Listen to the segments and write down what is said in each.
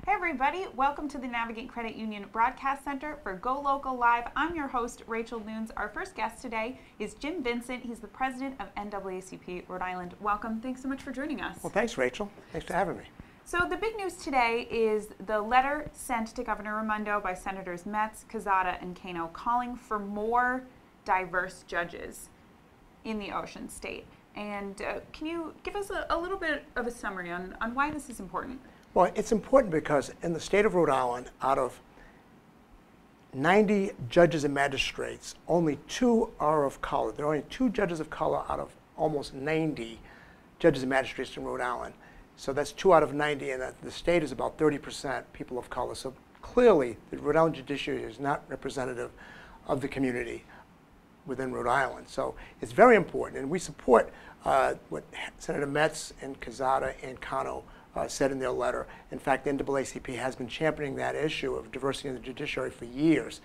Hey everybody, welcome to the Navigate Credit Union Broadcast Center for GoLocal Live. I'm your host, Rachel Nunes. Our first guest today is Jim Vincent. He's the president of NAACP Rhode Island. Welcome. Thanks so much for joining us. Well, thanks, Rachel. Thanks for having me. So the big news today is the letter sent to Governor Raimondo by Senators Metz, Quezada, and Cano calling for more diverse judges in the Ocean State. And can you give us a little bit of a summary on why this is important? Well, it's important because in the state of Rhode Island, out of 90 judges and magistrates, only 2 are of color. There are only 2 judges of color out of almost 90 judges and magistrates in Rhode Island. So that's 2 out of 90, and the state is about 30% people of color. So clearly, the Rhode Island judiciary is not representative of the community within Rhode Island. So it's very important, and we support what Senator Metz and Quezada and Cano said in their letter. In fact, the NAACP has been championing that issue of diversity in the judiciary for years.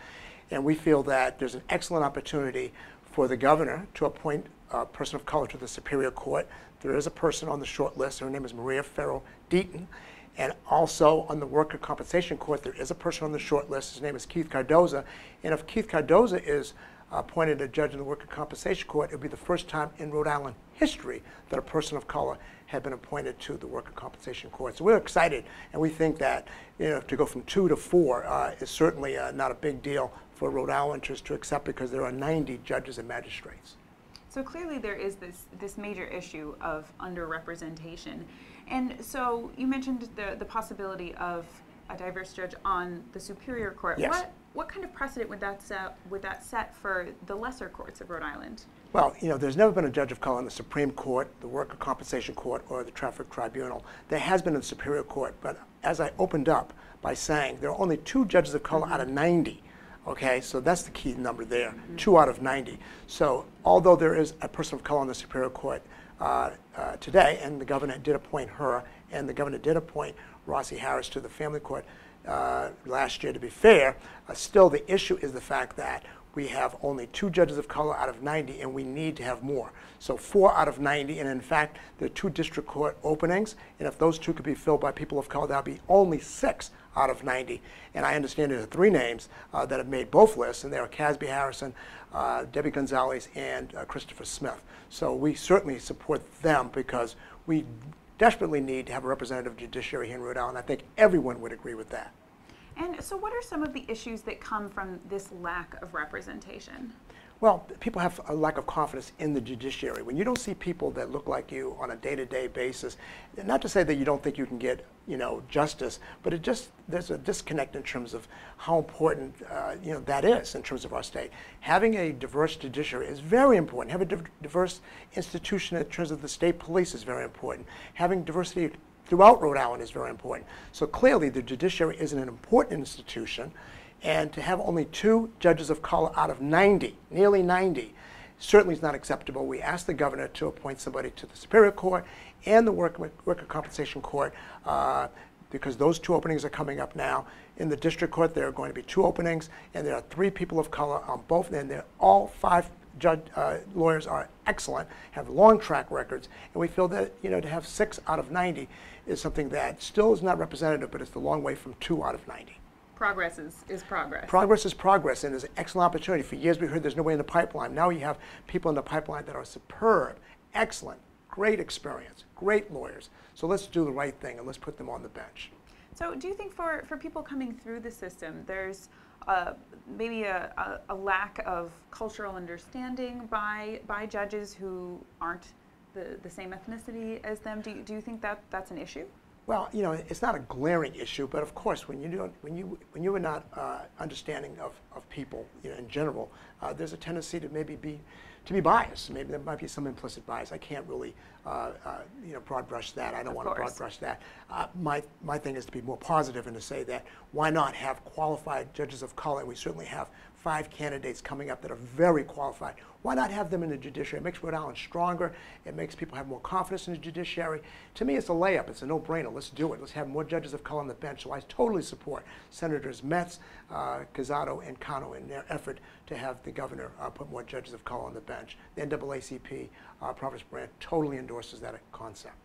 And we feel that there's an excellent opportunity for the governor to appoint a person of color to the Superior Court. There is a person on the short list. Her name is Maria Farrell-Deaton. And also on the Worker Compensation Court, there is a person on the short list. His name is Keith Cardoza. And if Keith Cardoza is appointed a judge in the Worker Compensation Court, it would be the first time in Rhode Island history that a person of color had been appointed to the Worker Compensation Court. So we're excited, and we think that to go from 2 to 4 is certainly not a big deal for Rhode Islanders to accept, because there are 90 judges and magistrates. So clearly there is this major issue of underrepresentation. And so you mentioned the possibility of a diverse judge on the Superior Court. Yes. What kind of precedent would that set for the lesser courts of Rhode Island? Well, there's never been a judge of color in the Supreme Court, the Worker Compensation Court, or the Traffic Tribunal. There has been in the Superior Court, but as I opened up by saying, there are only 2 judges of color out of 90. Okay, so that's the key number there, 2 out of 90. So although there is a person of color on the Superior Court today, and the governor did appoint her, and the governor did appoint Rossi Harris to the Family Court last year, to be fair, still the issue is the fact that we have only 2 judges of color out of 90, and we need to have more. So 4 out of 90, and in fact, there are 2 district court openings, and if those 2 could be filled by people of color, that would be only 6 out of 90. And I understand there are 3 names that have made both lists, and they are Casby Harrison, Debbie Gonzalez, and Christopher Smith. So we certainly support them, because we desperately need to have a representative judiciary here in Rhode Island. I think everyone would agree with that. And so what are some of the issues that come from this lack of representation? Well, people have a lack of confidence in the judiciary. When you don't see people that look like you on a day-to-day basis, not to say that you don't think you can get, justice, but there's a disconnect in terms of how important, that is in terms of our state. Having a diverse judiciary is very important. Having a diverse institution in terms of the state police is very important. Having diversity throughout Rhode Island is very important. So clearly the judiciary is an important institution, and to have only 2 judges of color out of 90, nearly 90, certainly is not acceptable. We asked the governor to appoint somebody to the Superior Court and the Worker Compensation Court, because those 2 openings are coming up now. In the District Court, there are going to be 2 openings, and there are 3 people of color on both, and they're all 5 lawyers are excellent, have long track records, and we feel that to have 6 out of 90 is something that still is not representative, but it's the long way from 2 out of 90. Progress is progress. Progress is progress, and there's an excellent opportunity. For years we heard there's no way in the pipeline. Now you have people in the pipeline that are superb, excellent, great experience, great lawyers. So let's do the right thing, and let's put them on the bench. So do you think for people coming through the system, there's maybe a lack of cultural understanding by judges who aren't the same ethnicity as them? Do you think that's an issue? Well, it's not a glaring issue, but of course, when you are not understanding of people, in general, there's a tendency to maybe be biased. Maybe there might be some implicit bias. I can't really, broad brush that. I don't want to broad brush that. My thing is to be more positive and to say that why not have qualified judges of color? And we certainly have 5 candidates coming up that are very qualified. Why not have them in the judiciary? It makes Rhode Island stronger. It makes people have more confidence in the judiciary. To me, it's a layup. It's a no-brainer. Let's do it. Let's have more judges of color on the bench. So I totally support Senators Metz, Quezada, and Cano in their effort to have the governor put more judges of color on the bench. The NAACP, Provost Brandt, totally endorses that concept.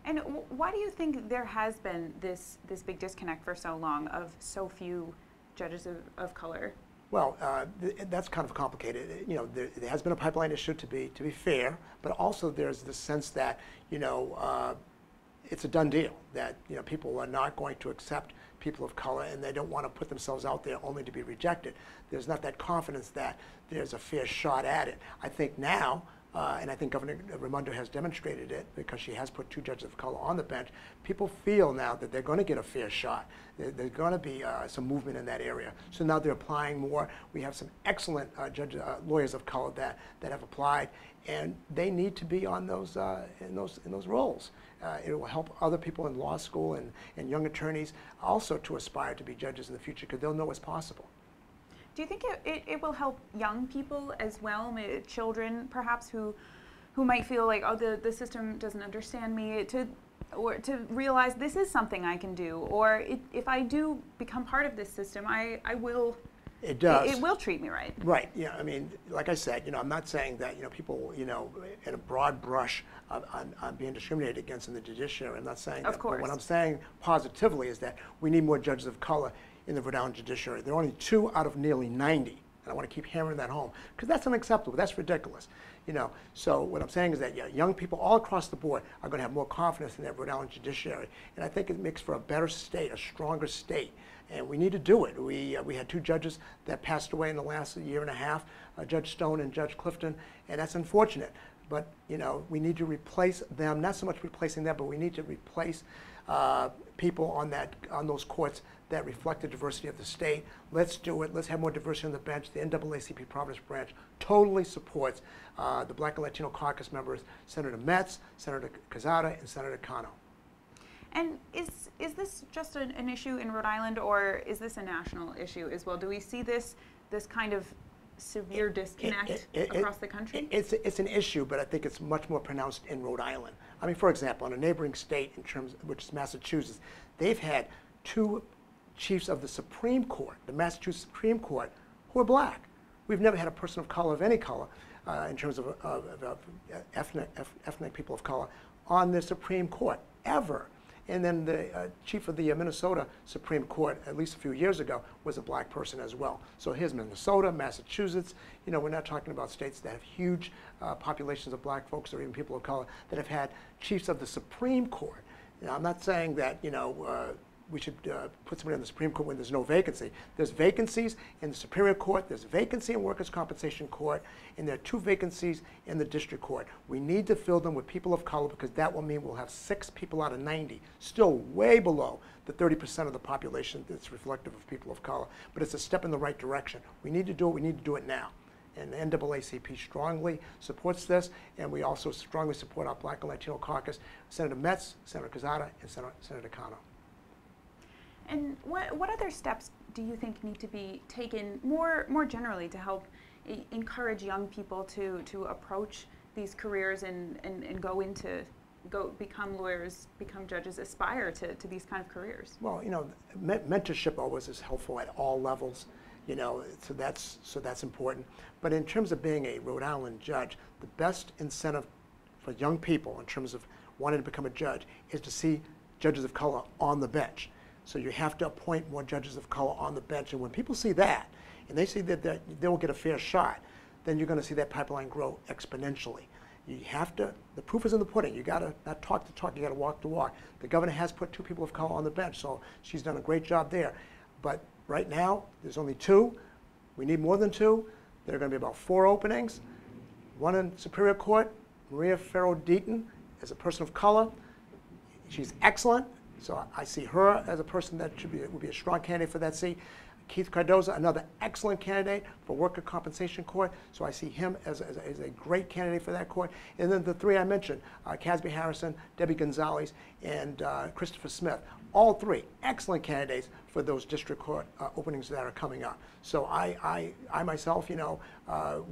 And why do you think there has been this big disconnect for so long of so few judges of color? Well, that's kind of complicated. You know, there has been a pipeline issue to be fair, but also there's the sense that, you know, it's a done deal, that, you know, people are not going to accept people of color, and they don't want to put themselves out there only to be rejected. There's not that confidence that there's a fair shot at it. I think now, and I think Governor Raimondo has demonstrated it because she has put 2 judges of color on the bench, people feel now that they're going to get a fair shot. There's going to be some movement in that area. So now they're applying more. We have some excellent lawyers of color that have applied, and they need to be on those in those roles. It will help other people in law school and young attorneys also to aspire to be judges in the future because they'll know what's possible. Do you think it will help young people as well, maybe children perhaps who might feel like, oh, the system doesn't understand me, to realize this is something I can do, or if I do become part of this system, I will. It does. It will treat me right. Right. Yeah. I mean, like I said, you know, I'm not saying that, you know, people, you know, in a broad brush on being discriminated against in the judiciary. I'm not saying that. Of course. But what I'm saying positively is that we need more judges of color in the Rhode Island judiciary. There are only 2 out of nearly 90. And I want to keep hammering that home because that's unacceptable. That's ridiculous. You know, so what I'm saying is that, yeah, young people all across the board are going to have more confidence in that Rhode Island judiciary. And I think it makes for a better state, a stronger state. And we need to do it. We had 2 judges that passed away in the last year and a half, Judge Stone and Judge Clifton, and that's unfortunate. But, you know, we need to replace them, not so much replacing them, but we need to replace people on those courts that reflect the diversity of the state. Let's do it. Let's have more diversity on the bench. The NAACP Providence branch totally supports the Black and Latino caucus members, Senator Metz, Senator Quezada, and Senator Cano. And is this just an issue in Rhode Island, or is this a national issue as well? Do we see this kind of severe disconnect across the country? It's an issue, but I think it's much more pronounced in Rhode Island. I mean, for example, in a neighboring state, which is Massachusetts, they've had 2 chiefs of the Supreme Court, the Massachusetts Supreme Court, who are black. We've never had a person of color, of any color, in terms of ethnic people of color, on the Supreme Court, ever. And then the chief of the Minnesota Supreme Court, at least a few years ago, was a black person as well. So here's Minnesota, Massachusetts. You know, we're not talking about states that have huge populations of black folks or even people of color that have had chiefs of the Supreme Court. Now, I'm not saying that, you know, we should put somebody on the Supreme Court when there's no vacancy. There's vacancies in the Superior Court, there's a vacancy in Workers' Compensation Court, and there are 2 vacancies in the District Court. We need to fill them with people of color because that will mean we'll have 6 people out of 90, still way below the 30% of the population that's reflective of people of color. But it's a step in the right direction. We need to do it, we need to do it now. And the NAACP strongly supports this, and we also strongly support our Black and Latino caucus, Senator Metz, Senator Quezada, and Senator Cano. And what other steps do you think need to be taken more generally to help encourage young people to approach these careers and go become lawyers, become judges, aspire to these kind of careers? Well, you know, mentorship always is helpful at all levels. You know, so that's important. But in terms of being a Rhode Island judge, the best incentive for young people in terms of wanting to become a judge is to see judges of color on the bench. So you have to appoint more judges of color on the bench. And when people see that, and they see that they will get a fair shot, then you're going to see that pipeline grow exponentially. You have to, the proof is in the pudding. You got to not talk the talk, you got to walk the walk. The governor has put 2 people of color on the bench, so she's done a great job there. But right now, there's only 2. We need more than 2. There are going to be about 4 openings. 1 in Superior Court, Maria Farrow-Deaton is a person of color. She's excellent. So I see her as a person that would be a strong candidate for that seat. Keith Cardoza, another excellent candidate for Worker Compensation Court. So I see him as a great candidate for that court. And then the 3 I mentioned, Casby Harrison, Debbie Gonzalez, and Christopher Smith. All 3 excellent candidates for those district court openings that are coming up. So I myself, you know,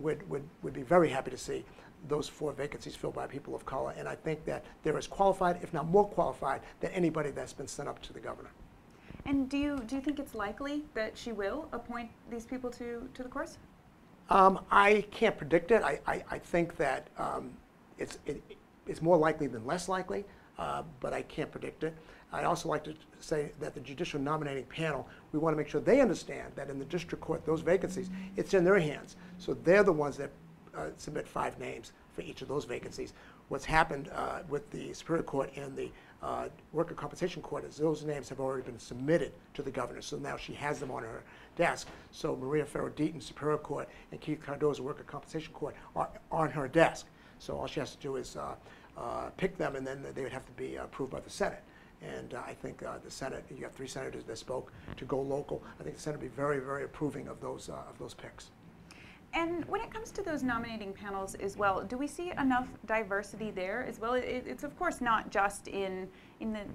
would be very happy to see those 4 vacancies filled by people of color, and I think that they're as qualified, if not more qualified, than anybody that's been sent up to the governor. And do you think it's likely that she will appoint these people to the course? I can't predict it. I think that it's more likely than less likely. but I can't predict it. I'd also like to say that the judicial nominating panel, we want to make sure they understand that in the district court, those vacancies, it's in their hands. So they're the ones that submit 5 names for each of those vacancies. What's happened with the Superior Court and the Worker Compensation Court is those names have already been submitted to the governor, so now she has them on her desk. So Maria Ferro-Deaton, Superior Court, and Keith Cardoza, Worker Compensation Court, are on her desk. So all she has to do is pick them, and then they would have to be approved by the Senate. And I think the Senate, you have 3 senators that spoke to GoLocal. I think the Senate would be very, very approving of those picks. And when it comes to those nominating panels as well, do we see enough diversity there as well? It's of course not just in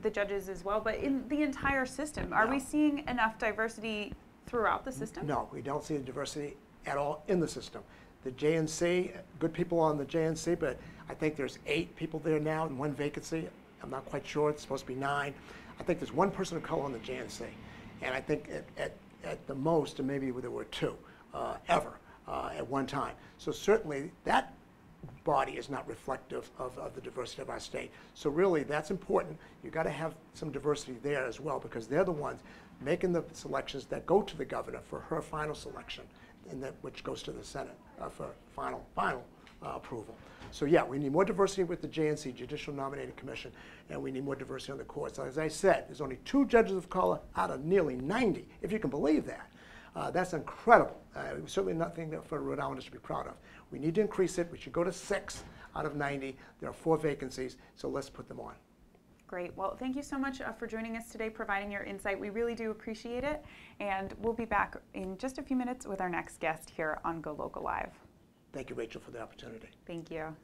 the judges as well, but in the entire system. Are we seeing enough diversity throughout the system? No, we don't see the diversity at all in the system. The JNC, good people on the JNC, but I think there's 8 people there now and 1 vacancy. I'm not quite sure. It's supposed to be 9. I think there's 1 person of color on the JNC. And I think at the most, and maybe there were 2 ever at one time. So certainly that body is not reflective of the diversity of our state. So really that's important. You've got to have some diversity there as well, because they're the ones making the selections that go to the governor for her final selection, and that which goes to the Senate for final approval. So yeah, we need more diversity with the JNC, Judicial Nominating Commission, and we need more diversity on the courts. So as I said, there's only 2 judges of color out of nearly 90, if you can believe that. That's incredible. Certainly nothing that for Rhode Islanders to be proud of. We need to increase it. We should go to 6 out of 90. There are 4 vacancies, so let's put them on. Great. Well, thank you so much for joining us today, providing your insight. We really do appreciate it. And we'll be back in just a few minutes with our next guest here on GoLocal Live. Thank you, Rachel, for the opportunity. Thank you.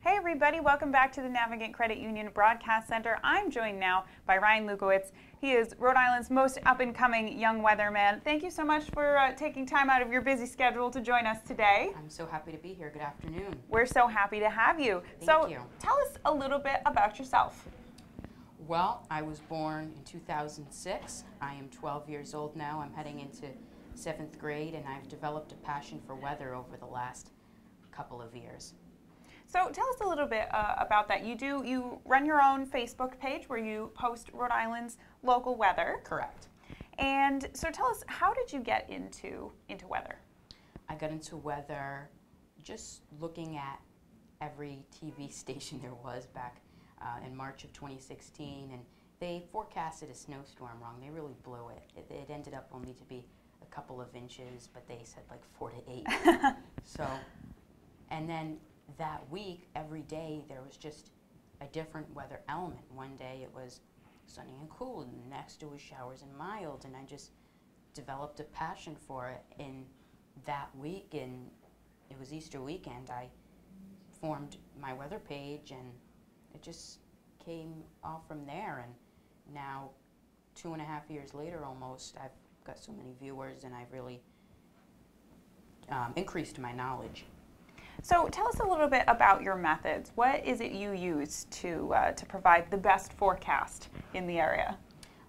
Hey everybody, welcome back to the Navigant Credit Union Broadcast Center. I'm joined now by Ryan Lukowitz. He is Rhode Island's most up-and-coming young weatherman. Thank you so much for taking time out of your busy schedule to join us today. I'm so happy to be here. Good afternoon. We're so happy to have you. Thank you. Tell us a little bit about yourself. Well, I was born in 2006. I am 12 years old now. I'm heading into 7th grade, and I've developed a passion for weather over the last couple of years. So tell us a little bit about that. You run your own Facebook page where you post Rhode Island's local weather. Correct. And so tell us, how did you get into weather? I got into weather just looking at every TV station there was back in March of 2016, and they forecasted a snowstorm wrong. They really blew it. It ended up only to be a couple of inches, but they said like 4 to 8. So, and then that week, every day, there was just a different weather element. One day it was sunny and cool, and the next it was showers and mild, and I just developed a passion for it. In that week, and it was Easter weekend, I formed my weather page, and it just came off from there. And now, 2.5 years later almost, I've got so many viewers, and I've really increased my knowledge. So tell us a little bit about your methods. What is it you use to provide the best forecast in the area?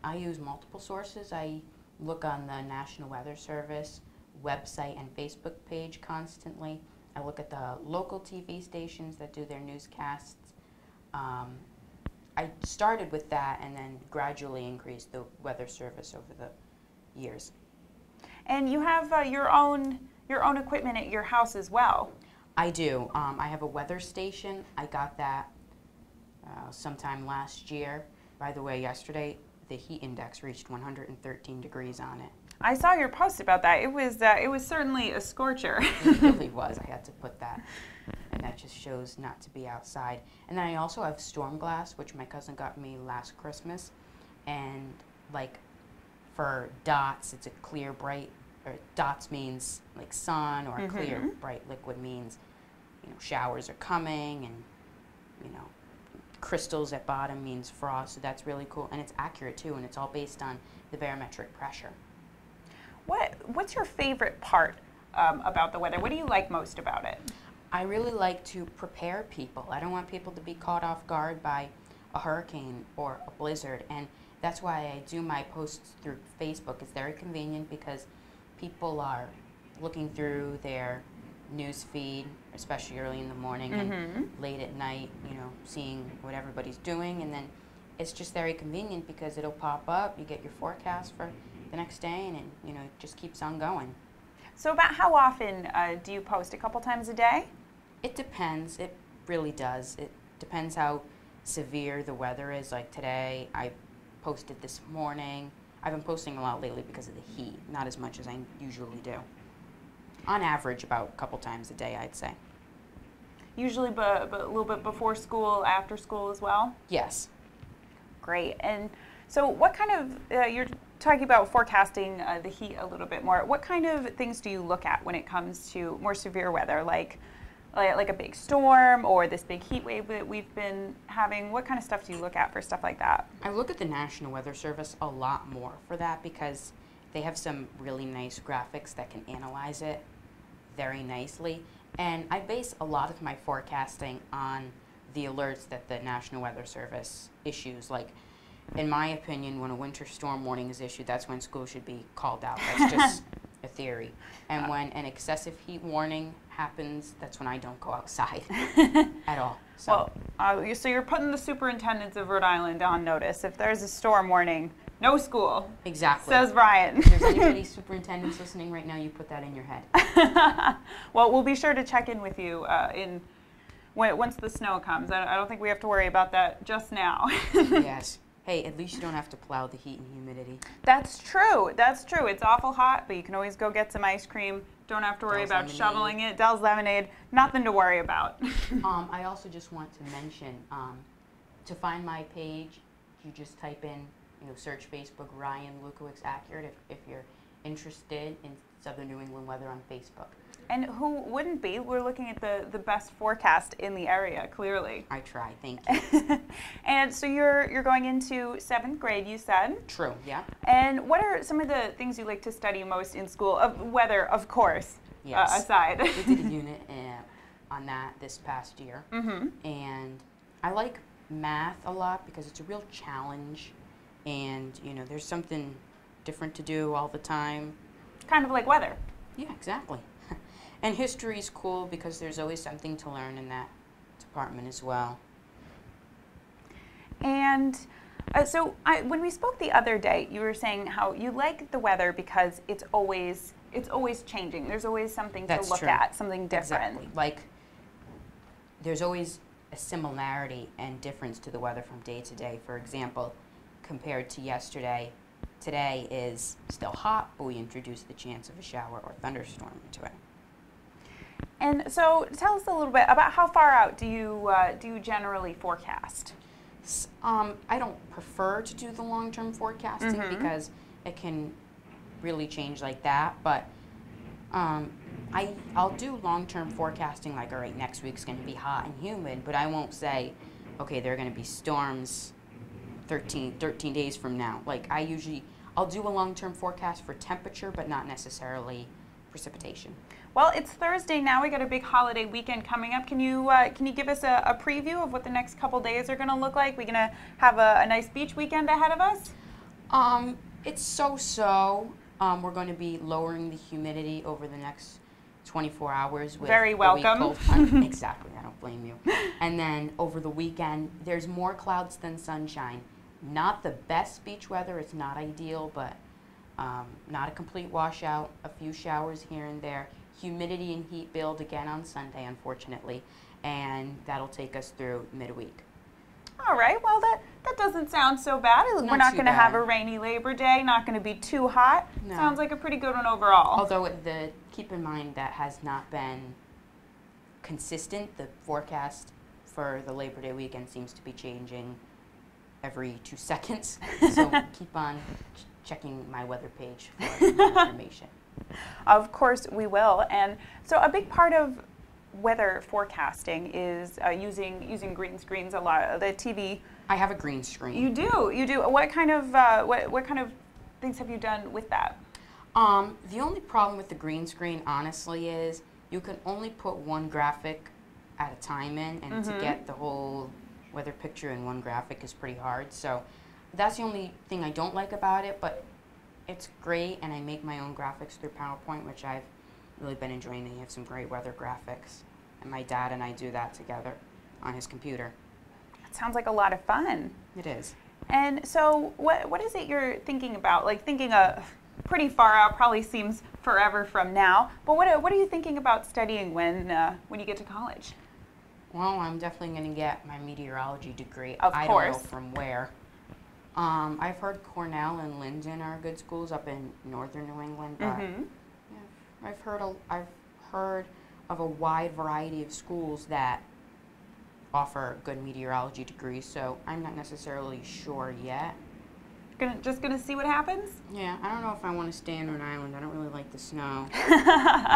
I use multiple sources. I look on the National Weather Service website and Facebook page constantly. I look at the local TV stations that do their newscasts. I started with that and then gradually increased the weather service over the years. And you have your own equipment at your house as well. I do. I have a weather station. I got that sometime last year. By the way, yesterday the heat index reached 113 degrees on it. I saw your post about that. It was certainly a scorcher. It really was. I had to put that, and that just shows not to be outside. And then I also have storm glass, which my cousin got me last Christmas. And like for dots, it's a clear, bright, or dots means like sun, or clear, bright liquid means, you know, showers are coming, and, you know, crystals at bottom means frost. So that's really cool, and it's accurate too, and it's all based on the barometric pressure. What's your favorite part about the weather? What do you like most about it? I really like to prepare people. I don't want people to be caught off guard by a hurricane or a blizzard, and that's why I do my posts through Facebook. It's very convenient because people are looking through their news feed, especially early in the morning and late at night, you know, seeing what everybody's doing, and then it's just very convenient because it'll pop up, you get your forecast for the next day, and it, you know, it just keeps on going. So about how often do you post? A couple times a day? It depends. It really does. It depends how severe the weather is. Like today, I posted this morning. I've been posting a lot lately because of the heat, not as much as I usually do. On average, about a couple times a day, I'd say. Usually but a little bit before school, after school as well? Yes. Great. And so what kind of, you're talking about forecasting the heat a little bit more. What kind of things do you look at when it comes to more severe weather, like a big storm or this big heat wave that we've been having? What kind of stuff do you look at for stuff like that? I look at the National Weather Service a lot more for that because they have some really nice graphics that can analyze it very nicely. And I base a lot of my forecasting on the alerts that the National Weather Service issues. Like, in my opinion, when a winter storm warning is issued, that's when school should be called out. That's just a theory. And when an excessive heat warning happens, that's when I don't go outside at all. So. Well, so you're putting the superintendents of Rhode Island on notice. If there's a storm warning, no school. Exactly. Says Brian. If there's anybody superintendents listening right now, you put that in your head. Well, we'll be sure to check in with you once the snow comes. I don't think we have to worry about that just now. Yes. Hey, at least you don't have to plow the heat and humidity. That's true. That's true. It's awful hot, but you can always go get some ice cream. Don't have to worry about Lemonade. shoveling it. Dell's Lemonade. Nothing to worry about. I also just want to mention, to find my page, you just type in, you know, search Facebook Ryan Lukowicz Accurate if you're interested in Southern New England weather on Facebook. And who wouldn't be? We're looking at the best forecast in the area, clearly. I try, thank you. And so you're going into 7th grade, you said? True, yeah. And what are some of the things you like to study most in school? Weather, of course, yes. Aside. We did a unit on that this past year. And I like math a lot because it's a real challenge. And, you know, there's something different to do all the time. Kind of like weather. Yeah, exactly. And history is cool because there's always something to learn in that department as well. And so when we spoke the other day, you were saying how you like the weather because it's always changing. There's always something to look at, something different. Exactly. Like, there's always a similarity and difference to the weather from day to day. For example, compared to yesterday, today is still hot, but we introduced the chance of a shower or thunderstorm into it. And so tell us a little bit about how far out do you generally forecast? I don't prefer to do the long-term forecasting because it can really change like that, but I'll do long-term forecasting like, all right, next week's going to be hot and humid, but I won't say, okay, there are going to be storms 13 days from now. Like, I'll do a long-term forecast for temperature, but not necessarily precipitation. Well, it's Thursday now. We got a big holiday weekend coming up. Can you give us a preview of what the next couple days are going to look like? We're going to have a nice beach weekend ahead of us? It's so-so. We're going to be lowering the humidity over the next 24 hours. With Very welcome. Exactly. I don't blame you. And then over the weekend, there's more clouds than sunshine. Not the best beach weather. It's not ideal, but not a complete washout. A few showers here and there. Humidity and heat build again on Sunday, unfortunately, and that'll take us through midweek. All right, well, that doesn't sound so bad. We're not going to have a rainy Labor Day, not going to be too hot. No. Sounds like a pretty good one overall. Although, keep in mind that has not been consistent. The forecast for the Labor Day weekend seems to be changing every 2 seconds, so keep on checking my weather page for more information. Of course we will. And so a big part of weather forecasting is using green screens a lot. The TV. I have a green screen. You do. What kind of what kind of things have you done with that? The only problem with the green screen, honestly, is you can only put one graphic at a time in, and to get the whole weather picture in one graphic is pretty hard. So that's the only thing I don't like about it, but it's great, and I make my own graphics through PowerPoint, which I've really been enjoying. They have some great weather graphics, and my dad and I do that together on his computer. That sounds like a lot of fun. It is. And so what is it you're thinking about? Like, thinking pretty far out, probably seems forever from now, but what are you thinking about studying when you get to college? Well, I'm definitely going to get my meteorology degree. Of course. I don't know from where. I've heard Cornell and Linden are good schools up in northern New England, but yeah, I've heard of a wide variety of schools that offer good meteorology degrees, so I'm not necessarily sure yet. Just gonna see what happens? Yeah, I don't know if I want to stay in Rhode Island. I don't really like the snow.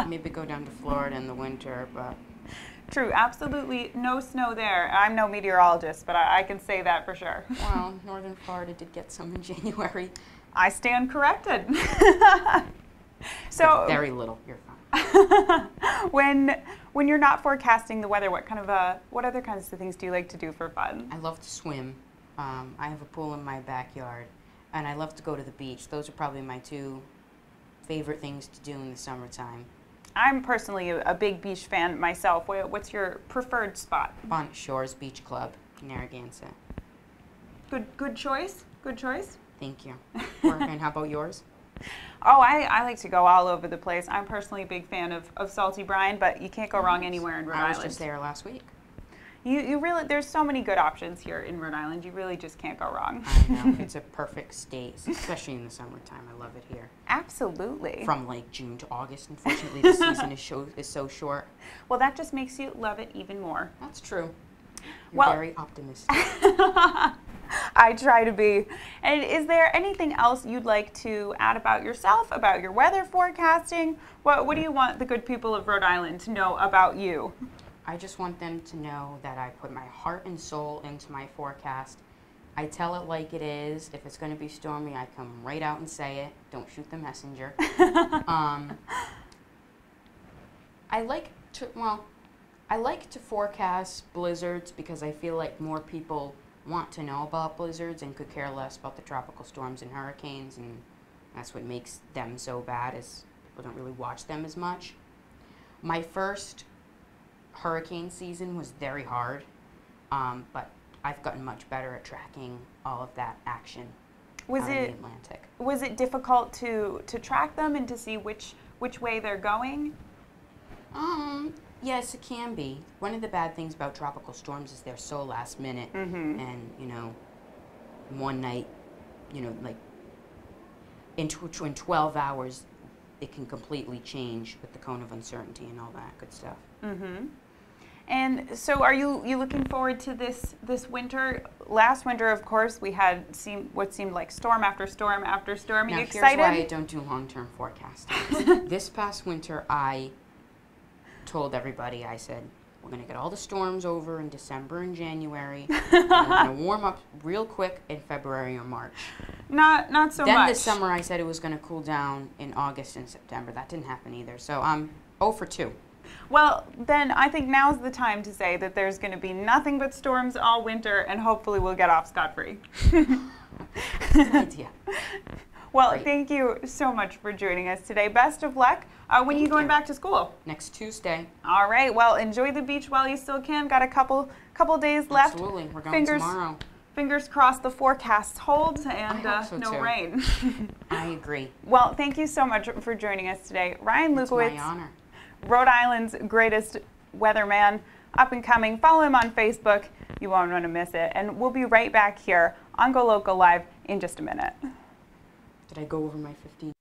Maybe go down to Florida in the winter, but... True, absolutely no snow there. I'm no meteorologist, but I can say that for sure. Well, northern Florida did get some in January. I stand corrected. So very little. You're fine. When you're not forecasting the weather, what other kinds of things do you like to do for fun? I love to swim. I have a pool in my backyard, and I love to go to the beach. Those are probably my two favorite things to do in the summertime. I'm personally a big beach fan myself. What's your preferred spot? Bonnet Shores Beach Club, Narragansett. Good choice. Good choice. Thank you. And how about yours? Oh, I like to go all over the place. I'm personally a big fan of salty brine, but you can't go wrong anywhere in Rhode Island. I was just there last week. You really, there's so many good options here in Rhode Island. You really just can't go wrong. I know. It's a perfect state, especially in the summertime. I love it here. Absolutely. From like June to August, unfortunately, the season is so short. Well, that just makes you love it even more. That's true. You're very optimistic. I try to be. And is there anything else you'd like to add about yourself, about your weather forecasting? What do you want the good people of Rhode Island to know about you? I just want them to know that I put my heart and soul into my forecast. I tell it like it is. If it's going to be stormy, I come right out and say it. Don't shoot the messenger. I like to forecast blizzards because I feel like more people want to know about blizzards and could care less about the tropical storms and hurricanes, and that's what makes them so bad, is people don't really watch them as much. My first hurricane season was very hard, but I've gotten much better at tracking all of that action out in the Atlantic. Was it difficult to track them and to see which way they're going? Yes, it can be. One of the bad things about tropical storms is they're so last minute, and one night, like in 12 hours, it can completely change with the cone of uncertainty and all that good stuff. And so are you looking forward to this winter? Last winter, of course, we had what seemed like storm after storm after storm. Are now, you excited? Here's why I don't do long-term forecasting. This past winter, I told everybody, I said, we're going to get all the storms over in December and January. And we're going to warm up real quick in February or March. Not so much. Then this summer, I said it was going to cool down in August and September. That didn't happen either. So I'm 0 for 2. Well, then I think now's the time to say that there's going to be nothing but storms all winter, and hopefully we'll get off scot-free. That's an idea. Well, Great. Thank you so much for joining us today. Best of luck. When are you going back to school? Next Tuesday. All right. Well, enjoy the beach while you still can. Got a couple days left. Absolutely. We're going tomorrow. Fingers crossed the forecast holds and I hope so no too. rain. I agree. Well, thank you so much for joining us today. Ryan It's Lukowitz, my honor. Rhode Island's greatest weatherman, up and coming. Follow him on Facebook. You won't want to miss it. And we'll be right back here on GoLocal Live in just a minute. Did I go over my 15?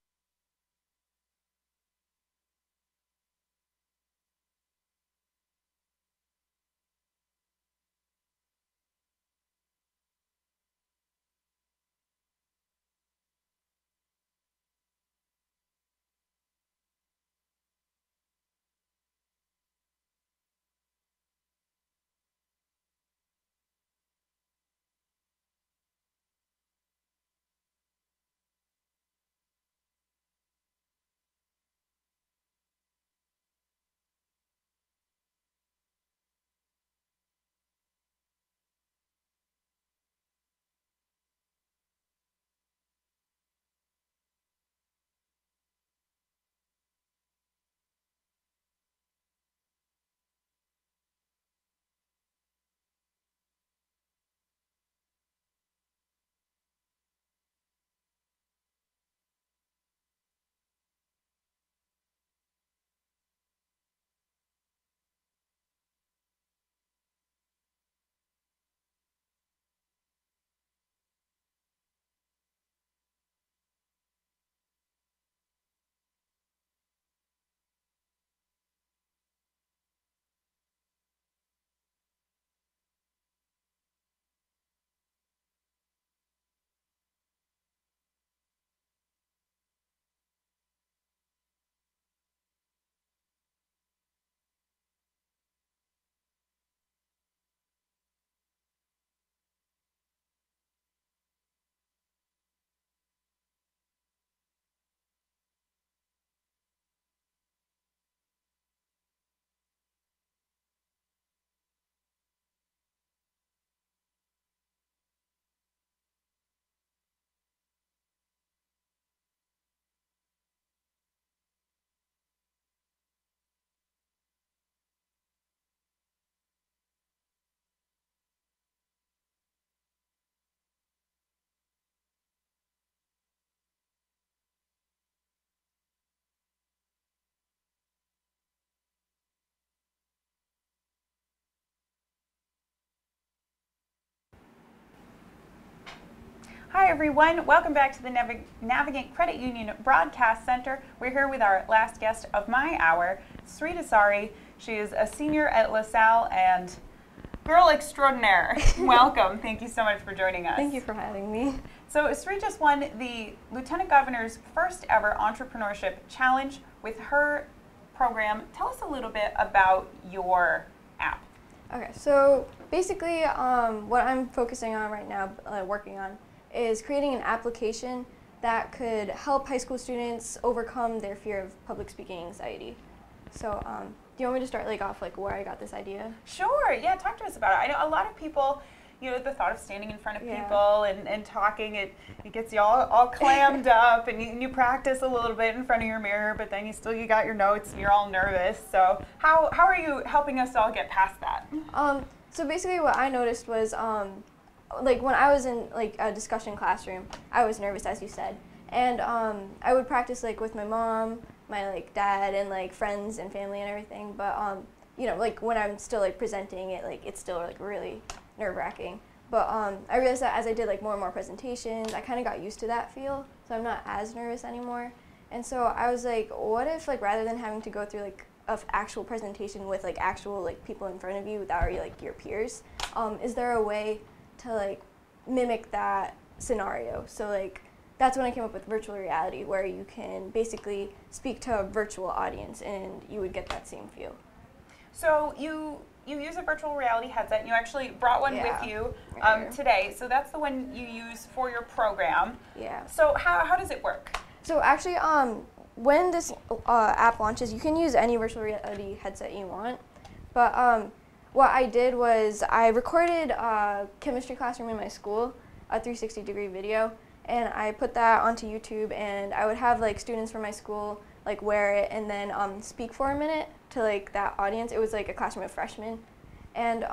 Hi everyone, welcome back to the Navigant Credit Union Broadcast Center. We're here with our last guest of my hour, Sri Dasari. She is a senior at LaSalle and girl extraordinaire. Welcome, thank you so much for joining us. Thank you for having me. So Sri just won the Lieutenant Governor's first ever entrepreneurship challenge with her program. Tell us a little bit about your app. Okay, so basically what I'm focusing on right now, working on, is creating an application that could help high school students overcome their fear of public speaking anxiety. So do you want me to start off where I got this idea? Sure, yeah, talk to us about it. I know a lot of people, the thought of standing in front of people and talking, it gets you all clammed up and you practice a little bit in front of your mirror, but then you got your notes and you're all nervous. So how are you helping us all get past that? So basically what I noticed was when I was in a discussion classroom, I was nervous, as you said, and I would practice with my mom, my dad, and friends and family and everything. But when I'm still presenting it, it's still really nerve-wracking. But I realized that as I did more and more presentations, I kind of got used to that feel, so I'm not as nervous anymore. And so I was what if rather than having to go through actual presentation with like actual like people in front of you that are like your peers. Is there a way to like mimic that scenario? So like that's when I came up with virtual reality, where you can basically speak to a virtual audience and you would get that same feel. So you use a virtual reality headset, and you actually brought one with you today. So that's the one you use for your program. Yeah. So how does it work? So actually, when this app launches, you can use any virtual reality headset you want. But what I did was I recorded a chemistry classroom in my school, a 360-degree video, and I put that onto YouTube, and I would have like students from my school like wear it and then speak for a minute to like that audience. It was like a classroom of freshmen, and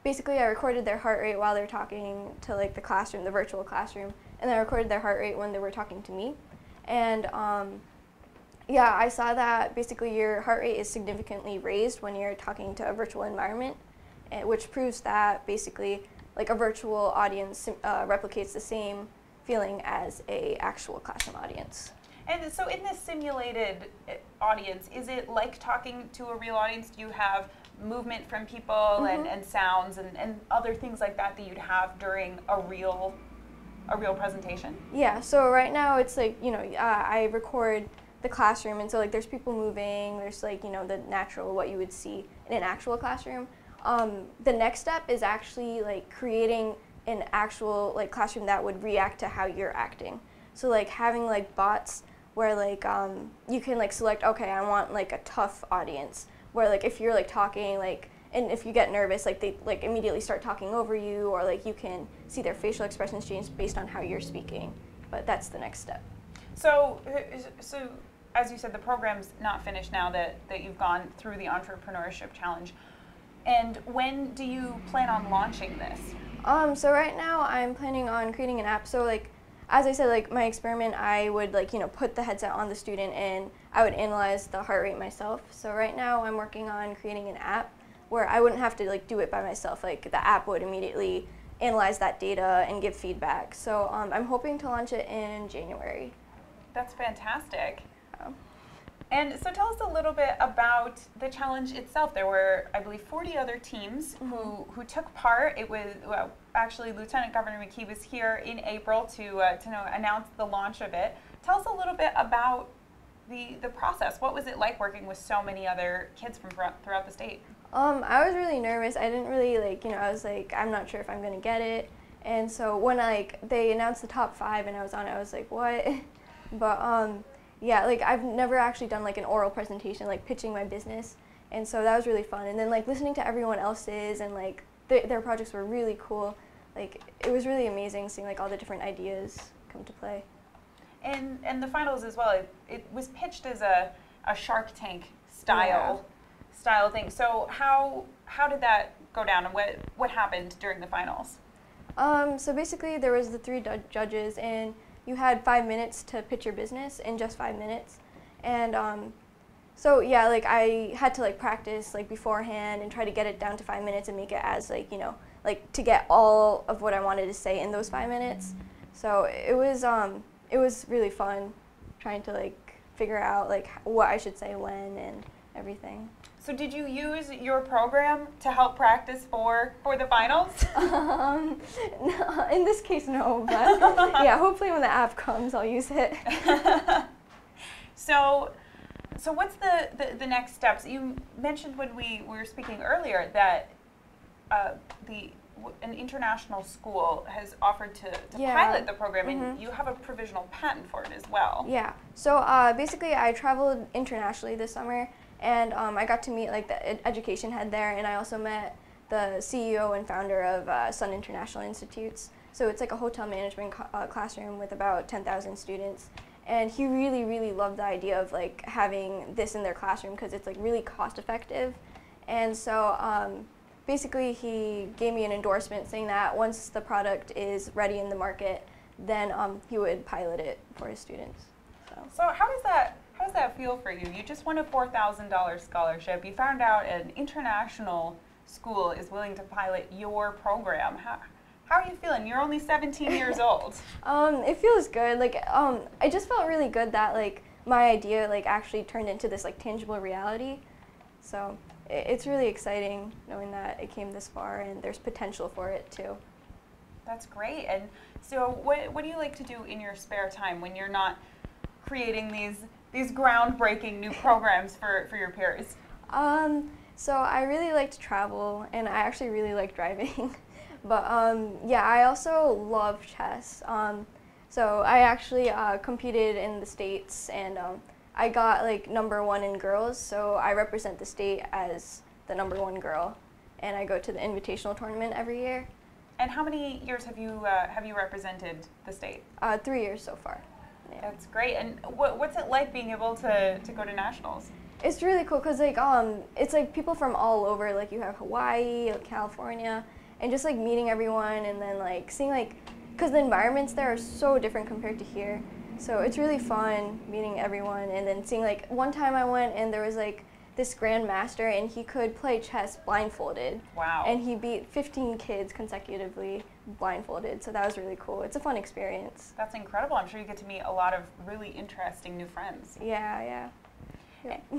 basically I recorded their heart rate while they're talking to like the classroom, the virtual classroom, and then I recorded their heart rate when they were talking to me. And yeah, I saw that basically your heart rate is significantly raised when you're talking to a virtual environment, which proves that basically like a virtual audience replicates the same feeling as a actual classroom audience. And so in this simulated audience, is it like talking to a real audience? Do you have movement from people and sounds and other things like that that you'd have during a real presentation? Yeah, so right now it's like, you know, I record the classroom, and so like there's people moving, there's like, you know, the natural, what you would see in an actual classroom. The next step is actually like creating an actual like classroom that would react to how you're acting. So like having like bots where like you can like select, okay, I want like a tough audience, where like if you're like talking like, and if you get nervous, like they like immediately start talking over you, or like you can see their facial expressions change based on how you're speaking. But that's the next step. So as you said, the program's not finished now that you've gone through the Entrepreneurship Challenge. And when do you plan on launching this? So right now I'm planning on creating an app. So like, as I said, like my experiment, I would like, you know, put the headset on the student and I would analyze the heart rate myself. So right now I'm working on creating an app where I wouldn't have to like do it by myself. Like the app would immediately analyze that data and give feedback. So I'm hoping to launch it in January. That's fantastic. And so tell us a little bit about the challenge itself. There were, I believe, 40 other teams who took part. It was, well, actually, Lieutenant Governor McKee was here in April to announce the launch of it. Tell us a little bit about the process. What was it like working with so many other kids from throughout the state? I was really nervous. I didn't really like, you know, I was like, I'm not sure if I'm going to get it. And so when like they announced the top 5 and I was on it, I was like, what? But yeah, like I've never actually done like an oral presentation, like pitching my business, and so that was really fun. And then like listening to everyone else's, and like their projects were really cool. Like it was really amazing seeing like all the different ideas come to play. And the finals as well. It was pitched as a Shark Tank style thing. So how did that go down, and what happened during the finals? So basically there was the 3 judges, and you had 5 minutes to pitch your business in just 5 minutes. And so yeah, like I had to like practice like beforehand and try to get it down to 5 minutes and make it as like, you know, like to get all of what I wanted to say in those 5 minutes. So it was really fun trying to like figure out like what I should say when and everything. So did you use your program to help practice for the finals? No, in this case, no, but yeah, hopefully when the app comes, I'll use it. So what's the next steps? You mentioned when we were speaking earlier that an international school has offered to pilot the program, and you have a provisional patent for it as well. Yeah, so basically I traveled internationally this summer, and I got to meet like the education head there, and I also met the CEO and founder of Sun International Institutes. So it's like a hotel management classroom with about 10,000 students. And he really, really loved the idea of like having this in their classroom because it's like really cost effective. And so basically he gave me an endorsement saying that once the product is ready in the market, then he would pilot it for his students. So how does that feel for you? You just won a $4,000 scholarship. You found out an international school is willing to pilot your program. How are you feeling? You're only 17 years old. It feels good. Like I just felt really good that like my idea like actually turned into this like tangible reality. So it's really exciting knowing that it came this far and there's potential for it too. That's great. And so what do you like to do in your spare time when you're not creating these groundbreaking new programs for your peers? So I really like to travel, and I actually really like driving. But yeah, I also love chess. So I actually competed in the States, and I got like #1 in girls, so I represent the state as the #1 girl, and I go to the invitational tournament every year. And how many years have you represented the state? 3 years so far. Yeah. That's great. And what's it like being able to go to nationals? It's really cool because like it's like people from all over. Like you have Hawaii, like California, and just like meeting everyone, and then like seeing like, because the environments there are so different compared to here. So it's really fun meeting everyone, and then seeing like one time I went and there was like this grandmaster, and he could play chess blindfolded. Wow. And he beat 15 kids consecutively blindfolded. So that was really cool. It's a fun experience. That's incredible. I'm sure you get to meet a lot of really interesting new friends. Yeah, yeah.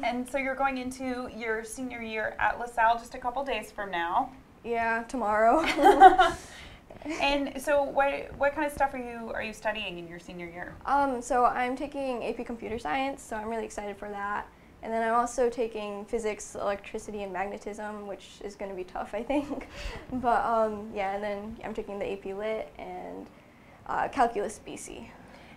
And so you're going into your senior year at LaSalle just a couple days from now. Yeah, tomorrow. And so what kind of stuff are you studying in your senior year? So I'm taking AP Computer Science, so I'm really excited for that. And then I'm also taking Physics, Electricity, and Magnetism, which is going to be tough, I think. But yeah, and then I'm taking the AP Lit and Calculus BC.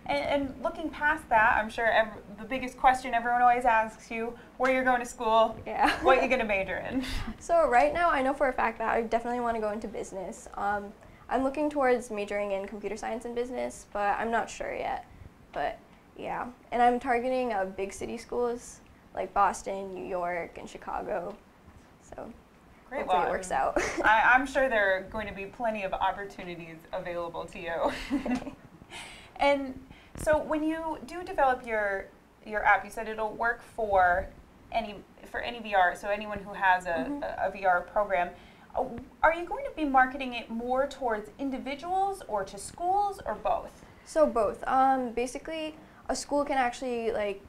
And looking past that, I'm sure the biggest question everyone always asks you, where you're going to school, Yeah. what you're going to major in. So right now, I know for a fact that I definitely want to go into business. I'm looking towards majoring in computer science and business, but I'm not sure yet. But yeah, and I'm targeting big city schools like Boston, New York, and Chicago. So Great. hopefully Well, it works out. I'm sure there are going to be plenty of opportunities available to you. And so when you do develop your app, you said it'll work for any VR, so anyone who has a VR program. Are you going to be marketing it more towards individuals or to schools or both? So both. Basically, a school can actually like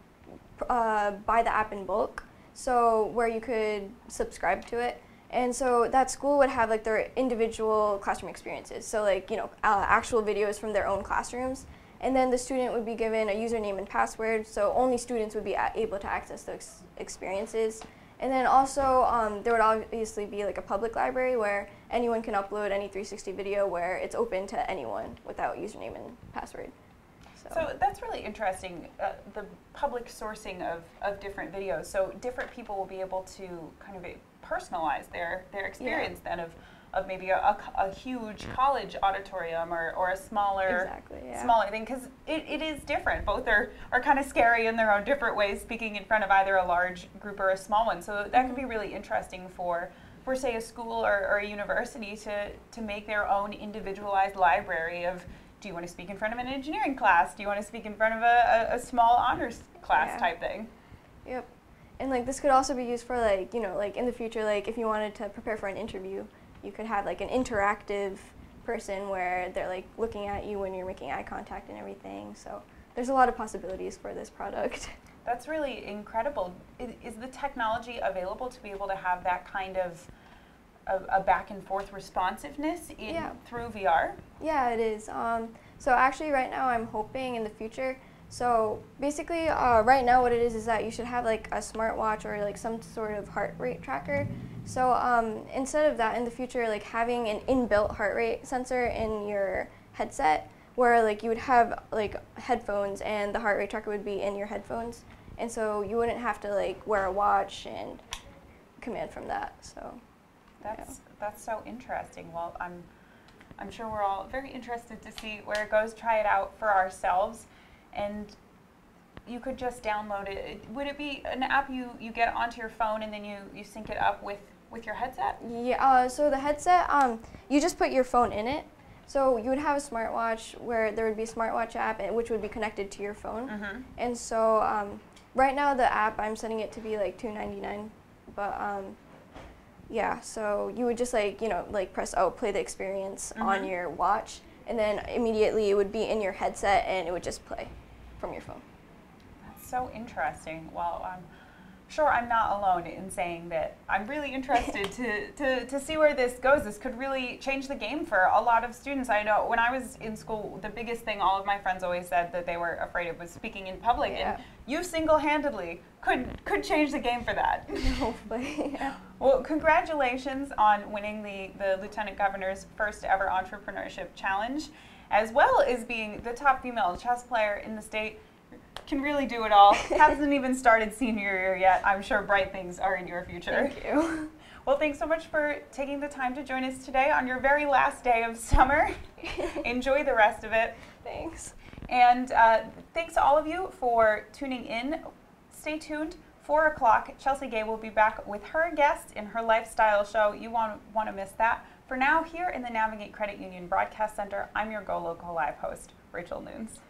buy the app in bulk, so where you could subscribe to it. And so that school would have like their individual classroom experiences. So like, actual videos from their own classrooms. And then the student would be given a username and password, so only students would be able to access those experiences. And then also, there would obviously be like a public library where anyone can upload any 360 video where it's open to anyone without username and password. So that's really interesting, the public sourcing of different videos. So different people will be able to kind of personalize their experience then of maybe a huge college auditorium or a smaller thing, because it is different. Both are kind of scary in their own different ways, speaking in front of either a large group or a small one. So that could be really interesting for say a school or a university to make their own individualized library of, do you want to speak in front of an engineering class? Do you want to speak in front of a small honors class type thing? Yep. And like this could also be used for like, like in the future, like if you wanted to prepare for an interview, you could have like an interactive person where they're like looking at you when you're making eye contact and everything. So there's a lot of possibilities for this product. That's really incredible. Is the technology available to be able to have that kind of a back and forth responsiveness through VR? Yeah, it is. So actually right now I'm hoping in the future, so basically right now what it is that you should have like a smartwatch or like some sort of heart rate tracker. So instead of that, in the future, like having an inbuilt heart rate sensor in your headset, where like you would have like headphones and the heart rate tracker would be in your headphones, and so you wouldn't have to like wear a watch and command from that. So that's so interesting. Well, I'm sure we're all very interested to see where it goes. Try it out for ourselves, and you could just download it. Would it be an app you get onto your phone and then you sync it up with your headset? Yeah, so the headset, you just put your phone in it. So you would have a smartwatch where there would be a smartwatch app which would be connected to your phone. Mm-hmm. And so right now the app, I'm setting it to be like $2.99, but yeah, so you would just like, like press play the experience on your watch, and then immediately it would be in your headset and it would just play from your phone. That's so interesting. Well, sure I'm not alone in saying that I'm really interested to see where this goes. This could really change the game for a lot of students. I know when I was in school, the biggest thing all of my friends always said that they were afraid of was speaking in public. Yeah. And you single-handedly could change the game for that. Hopefully. Yeah. Well, congratulations on winning the Lieutenant Governor's first ever entrepreneurship challenge, as well as being the top female chess player in the state. Can really do it all. Hasn't even started senior year yet. I'm sure bright things are in your future. Thank you. Well, thanks so much for taking the time to join us today on your very last day of summer. Enjoy the rest of it. Thanks. And thanks to all of you for tuning in. Stay tuned. 4 o'clock, Chelsea Gay will be back with her guest in her lifestyle show. You won't want to miss that. For now, here in the Navigate Credit Union Broadcast Center, I'm your GoLocal Live host, Rachel Nunes.